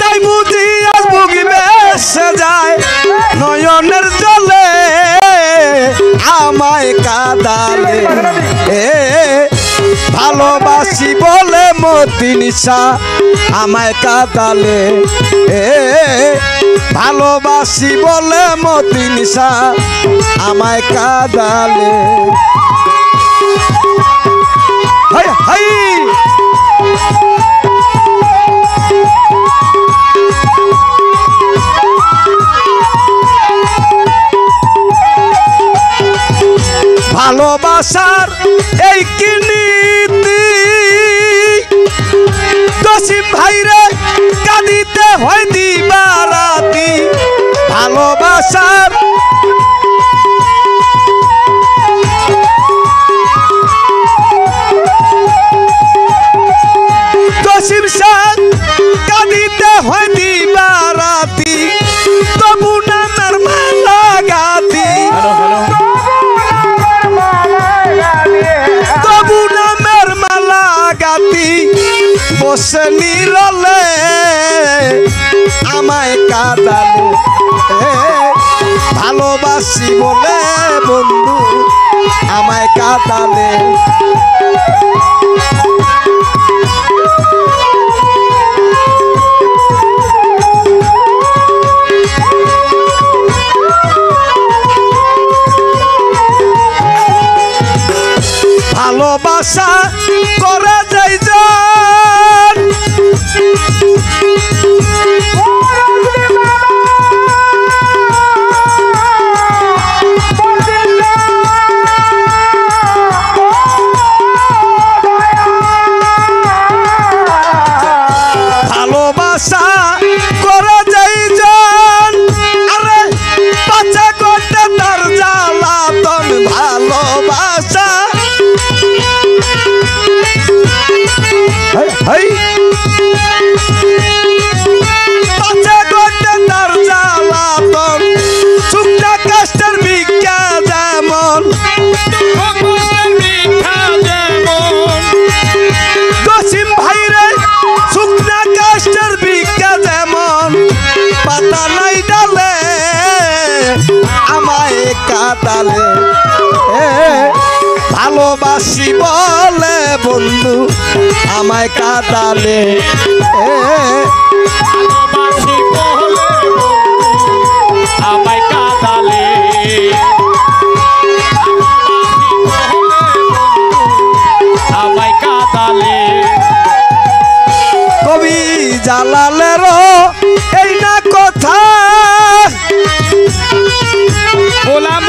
তাই বুঝি আজ ভুগিবে সে যায় নয়নের জলে আমায় কাঁদালে ভালোবাসি বলে মতি নিশা আমায় কাঁদালে ভালোবাসি বলে মতি নিশা আমায় কাঁদালে হাই হাই ভালোবাসার এই কি নীতি জসিম ভাইরে কাঁদিতে হয় দিবারাতি ভালোবাসার জসিম সাহেব কাঁদিতে হয় দিবারাতি তবু নামের মালা গাতি তবু নামের মালা গাতি বসে নিরলে আমায় কাঁদালে ভালোবাসি বলে বন্ধু আমায় কাঁদালে ভালোবাসা করে যাই জন ভালোবাসা করে যাই জন আরে বাচ্চা করতে তার জ্বালাতন ভালোবাসা হাই বাচ্চা করতে তার জ্বালাতন শুকনা কাষ্টের ভিক্ষা যেমন জসিম ভাইরে শুকনা কাষ্টের ভিক্ষা যেমন পাতা নাই ডালে আমায় কাঁদালে ভালোবাসি বলে বন্ধু আমায় কাঁদালে ভালোবাসি বলে আমায় কাঁদালে আমায় কাঁদালে কবি জালালের এই না কথা বলাম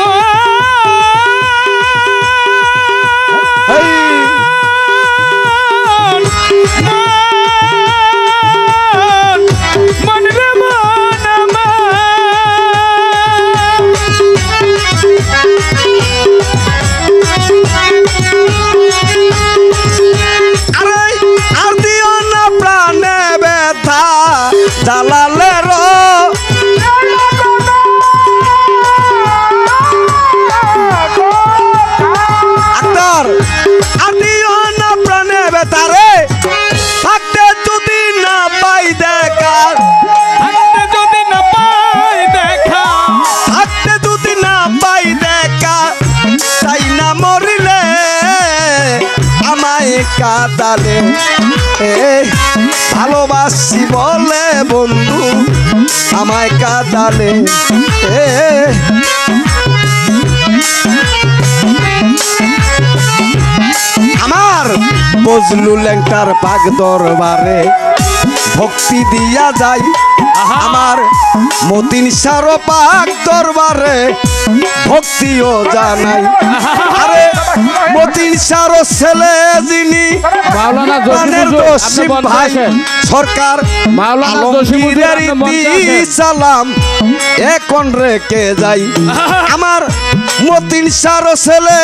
জালালের আক্তার আদিও না প্রাণে বেতারে থাকতে যদি না পাই দেখা থাকতে যদি না পাই দেখা থাকতে যদি না পাই দেখা তাই না মরিলে আমায় কাঁদালে ভালোবাসি বলে বন্ধু আমায় কাঁদালে আমার বজলু ল্যাংটার পাক দরবারে ভক্তি দিয়া যাই আমার মতিন সার পাক দরবারে ভক্তিও জানাই আরে মতিন সার ছেলে যিনি মাওলানা জসিম ভাই সরকার মাওলানা জসিমুদ্দিন সালাম এখন রেখে যাই আমার মতিন সার ছেলে